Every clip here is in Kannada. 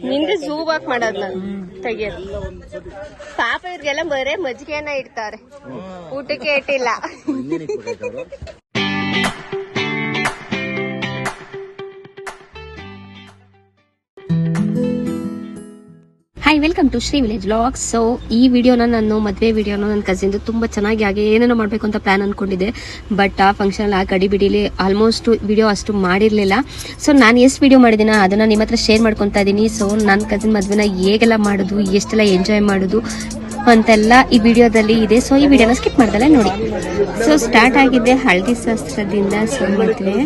ನಿಂಗೆ ಝೂ ವಾಕ್ ಮಾಡೋದ್ ನಾನು ತೆಗಿಯೋದು. ಪಾಪ ಇವ್ರಿಗೆಲ್ಲ ಬರೇ ಮಜ್ಜಿಗೆನ ಇಡ್ತಾರೆ, ಊಟಕ್ಕೆ ಇಟ್ಟಿಲ್ಲ. Hi, welcome to Shri village vlogs. So ಈ ವಿಡಿಯೋನ ನಾನು ಮದುವೆ ವಿಡಿಯೋನ ನನ್ನ ಕಸಿನ್ದು ತುಂಬ ಚೆನ್ನಾಗಿ ಹಾಗೆ ಏನೇನೋ ಮಾಡಬೇಕು ಅಂತ ಪ್ಲಾನ್ ಅಂದ್ಕೊಂಡಿದ್ದೆ. ಬಟ್ ಆ ಫಂಕ್ಷನಲ್ಲಿ ಆ ಗಡಿಬಿಡಿಲಿ ಆಲ್ಮೋಸ್ಟ್ ವಿಡಿಯೋ ಅಷ್ಟು ಮಾಡಿರಲಿಲ್ಲ. ಸೊ ನಾನು ಎಷ್ಟು ವಿಡಿಯೋ ಮಾಡಿದ್ದೀನ ಅದನ್ನು ನಿಮ್ಮ ಹತ್ರ ಶೇರ್ ಮಾಡ್ಕೊತಾ ಇದ್ದೀನಿ. ಸೊ ನನ್ನ ಕಸಿನ್ ಮದುವೆನ ಹೇಗೆಲ್ಲ ಮಾಡೋದು, ಎಷ್ಟೆಲ್ಲ ಎಂಜಾಯ್ ಮಾಡೋದು ಅಂತೆಲ್ಲ ಈ ವಿಡಿಯೋದಲ್ಲಿ ಇದೆ. ಸೊ ಈ ವಿಡಿಯೋನ ಸ್ಕಿಪ್ ಮಾಡ್ದಲ್ಲ ನೋಡಿ. ಸೊ ಸ್ಟಾರ್ಟ್ ಆಗಿದ್ದೆ ಹಳದಿ ಶಾಸ್ತ್ರದಿಂದ. ಸೊ ಮದುವೆ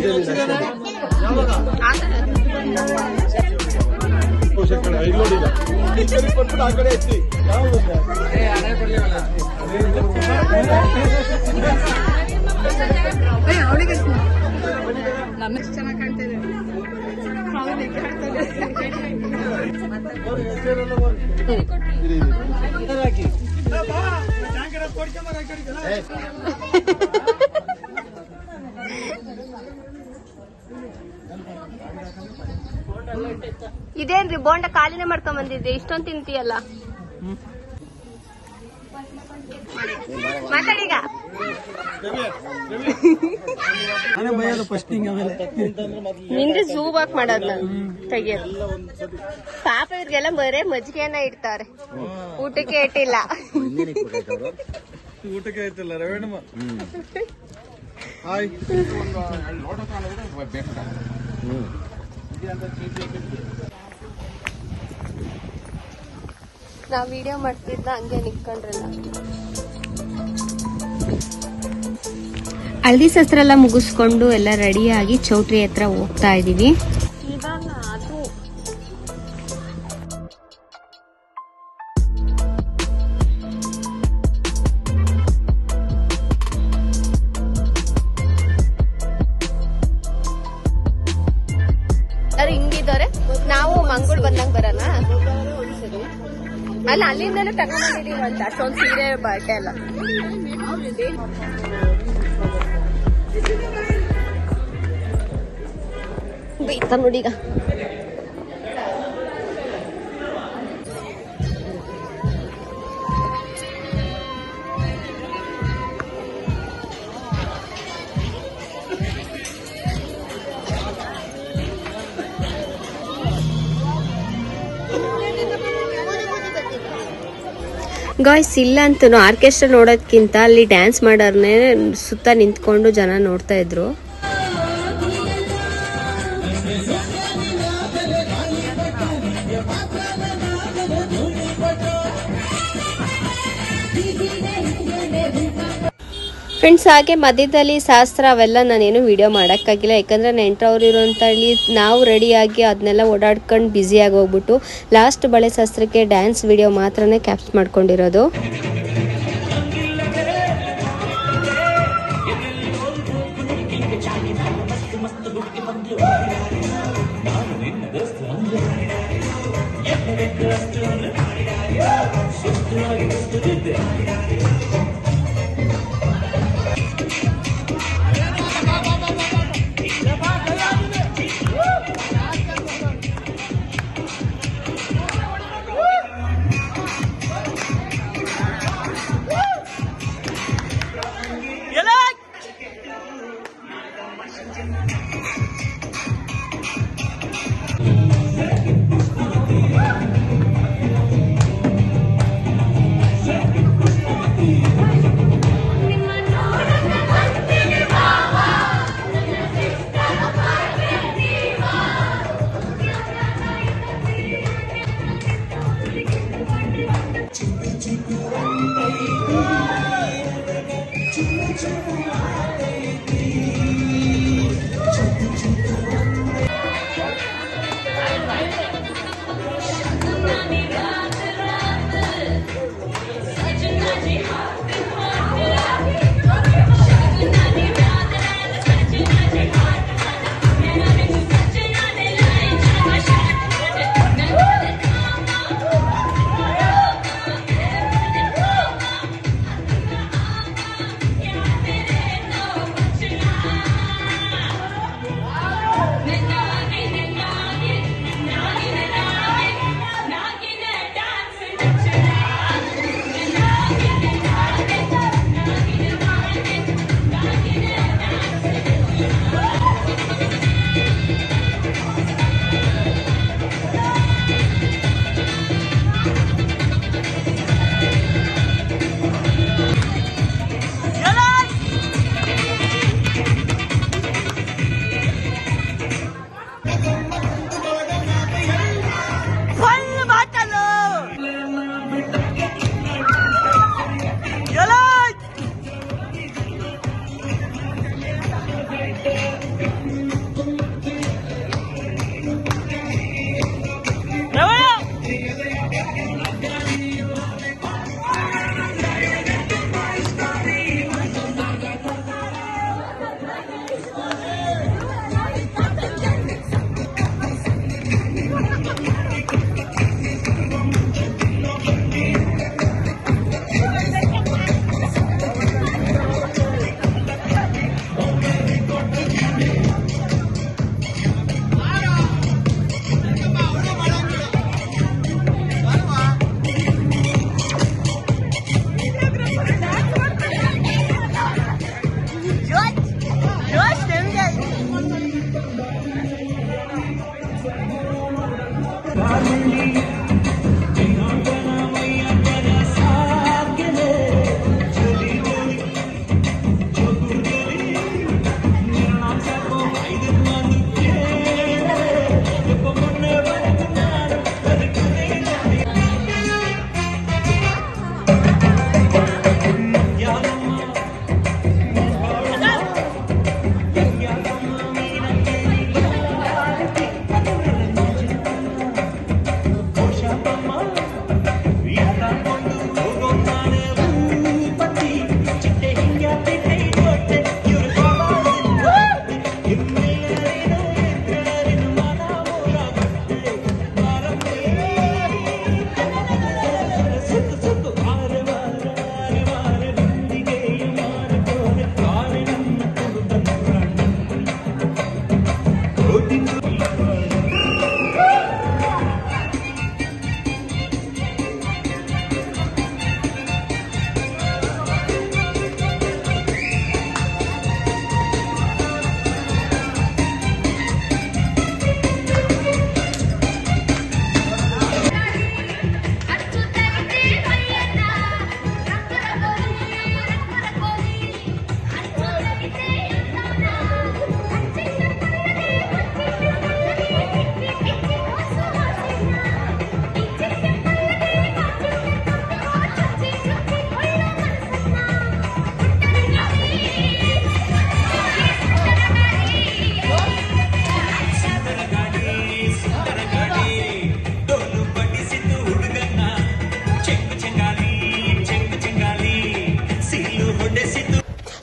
ಇದೇನ್ರಿ ಬೋಂಡ ಕಾಲಿನೇ ಮಾಡ್ಕೊಂಡ್ ಬಂದಿದ್ದೆ, ಇಷ್ಟೊಂದು ತಿಂತೀಯಲ್ಲ. ಮಾತಾಡೀಗ. ನಿಂಗೆ ಝೂ ವಾಕ್ ಮಾಡೋದ್ ನಾನು ತೆಗಿಯೋದು. ಪಾಪ ಇವ್ರಿಗೆಲ್ಲ ಬರೇ ಮಜ್ಜಿಗೆನ ಇಡ್ತಾರೆ, ಊಟಕ್ಕೆ ಇಟ್ಟಿಲ್ಲ. ಊಟಕ್ಕೆ ಇಟ್ಟಿಲ್ಲ ರವೇಣಮ್ಮ. ನಾವ್ ವಿಡಿಯೋ ಮಾಡ್ತಿದ್ದ ಹಂಗೆ ನಿಕ್ಕೊಂಡ್ರಲ್ಲ. ಹಳದಿ ಶಾಸ್ತ್ರ ಎಲ್ಲ ಮುಗಿಸ್ಕೊಂಡು ಎಲ್ಲ ರೆಡಿಯಾಗಿ ಚೌಟ್ರಿ ಹತ್ರ ಹೋಗ್ತಾ ಇದೀವಿ. ಇವಾಗ ಅದು ಹಿಂಗಿದ್ದಾರೆ. ನಾವು ಮಂಗಳೂರು ಬಂದಂಗ್ ಬರೋಣ. ಅಲ್ಲ, ಅಲ್ಲಿಂದಲೂ ತಗೊಂಡಿದೀವಿ ಅಂತ ಅಷ್ಟೊಂದು ಸೀರೆ ಬಟ್ಟೆ ಎಲ್ಲ. ಬೈತ ನೋಡಿ ಈಗ. ಗಾಯ್ಸ್, ಇಲ್ಲ ಅಂತೂ ಆರ್ಕೆಸ್ಟ್ರಾ ನೋಡೋದ್ಕಿಂತ ಅಲ್ಲಿ ಡ್ಯಾನ್ಸ್ ಮಾಡೋರ್ನೇ ಸುತ್ತ ನಿಂತ್ಕೊಂಡು ಜನ ನೋಡ್ತಾ ಇದ್ರು. ಫ್ರೆಂಡ್ಸ್, ಹಾಗೆ ಮಧ್ಯದಲ್ಲಿ ಶಾಸ್ತ್ರ ಅವೆಲ್ಲ ನಾನೇನು ವಿಡಿಯೋ ಮಾಡೋಕ್ಕಾಗಿಲ್ಲ. ಯಾಕಂದರೆ ನೆಂಟ್ರವ್ರು ಇರೋಂಥಲ್ಲಿ ನಾವು ರೆಡಿಯಾಗಿ ಅದನ್ನೆಲ್ಲ ಓಡಾಡ್ಕೊಂಡು ಬ್ಯುಸಿಯಾಗಿ ಹೋಗ್ಬಿಟ್ಟು ಲಾಸ್ಟ್ ಬಳೆ ಶಾಸ್ತ್ರಕ್ಕೆ ಡ್ಯಾನ್ಸ್ ವಿಡಿಯೋ ಮಾತ್ರನೇ ಕ್ಯಾಪ್ಚರ್ ಮಾಡ್ಕೊಂಡಿರೋದು.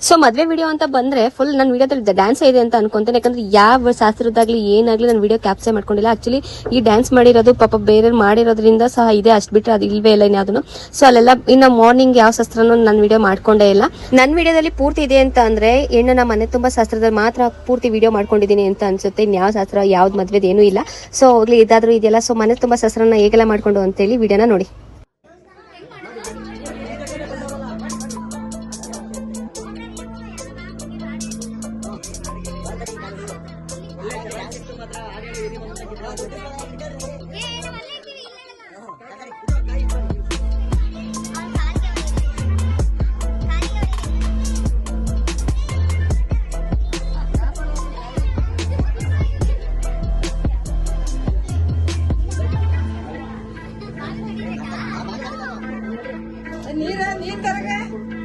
ಸೊ ಮದ್ವೆ ವಿಡಿಯೋ ಅಂತ ಬಂದ್ರೆ ಫುಲ್ ನನ್ನ ವಿಡಿಯೋದಲ್ಲಿ ಡ್ಯಾನ್ಸ್ ಇದೆ ಅಂತ ಅನ್ಕೊಂತೇನೆ. ಯಾಕಂದ್ರೆ ಯಾವ ಶಾಸ್ತ್ರದಾಗ್ಲಿ ಏನಾಗ್ಲಿ ನಾನು ವಿಡಿಯೋ ಕ್ಯಾಪ್ಚರ್ ಮಾಡ್ಕೊಂಡಿಲ್ಲ. ಆಕ್ಚುಲಿ ಈ ಡ್ಯಾನ್ಸ್ ಮಾಡಿರೋದು ಪಾಪ ಬೇರೆ ಮಾಡಿರೋದ್ರಿಂದ ಸಹ ಇದೆ, ಅಷ್ಟ್ ಬಿಟ್ರೆ ಅದು ಇಲ್ವೇ ಇಲ್ಲ ಇನ್ಯಾವುದನ್ನು. ಸೊ ಅಲ್ಲೆಲ್ಲ ಇನ್ನು ಮಾರ್ನಿಂಗ್ ಯಾವ ಶಾಸ್ತ್ರನೂ ನಾನು ವಿಡಿಯೋ ಮಾಡ್ಕೊಂಡೇ ಇಲ್ಲ. ನನ್ನ ವಿಡಿಯೋದಲ್ಲಿ ಪೂರ್ತಿ ಇದೆ ಅಂತ ಅಂದ್ರೆ ಹೆಣ್ಣನ ಮನೆ ತುಂಬಾ ಶಾಸ್ತ್ರದಲ್ಲಿ ಮಾತ್ರ ಪೂರ್ತಿ ವಿಡಿಯೋ ಮಾಡ್ಕೊಂಡಿದ್ದೀನಿ ಅಂತ ಅನ್ಸುತ್ತೆ. ಇನ್ಯಾವ ಶಾಸ್ತ್ರ ಯಾವ್ದು ಮದ್ವೆದು ಏನೂ ಇಲ್ಲ. ಸೊ ಹೋಗ್ಲಿ ಇದಾದ್ರೂ ಇದೆಯಲ್ಲ. ಸೊ ಮನೆ ತುಂಬಾ ಶಾಸ್ತ್ರನ ಹೇಗೆಲ್ಲ ಮಾಡ್ಕೊಂಡು ಅಂತೇಳಿ ವಿಡಿಯೋನ ನೋಡಿ.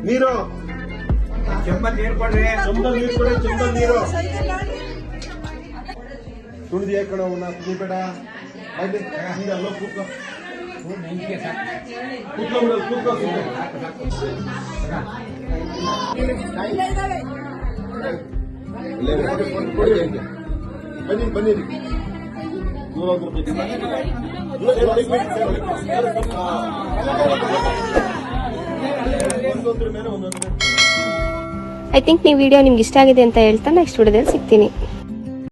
ನೀರು ಚೆಂಬಲ್ ನೀರು ಕೊಡ್ರಿ, ಚೆಂಬಲ್ ನೀರು ಕೊಡಿ, ಚೆಂಬಲ್ ನೀರು ತುಳಿದು ಯಾಕಣ ಕುಡಿಬೇಡ. ಅಲ್ಲೋ ಕೂತ್ಕೋ ಕೂತ್ಕೊ ಬಿಡೋದು, ಕೂತ್ಕೋ ಬನ್ನಿ ಬನ್ನಿರಿ. ಐ ಥಿಂಕ್ ನೀವು ವಿಡಿಯೋ ನಿಮ್ಗೆ ಇಷ್ಟ ಆಗಿದೆ ಅಂತ ಹೇಳ್ತಾ ನೆಕ್ಸ್ಟ್ ವಿಡಿಯೋದಲ್ಲಿ ಸಿಗ್ತೀನಿ.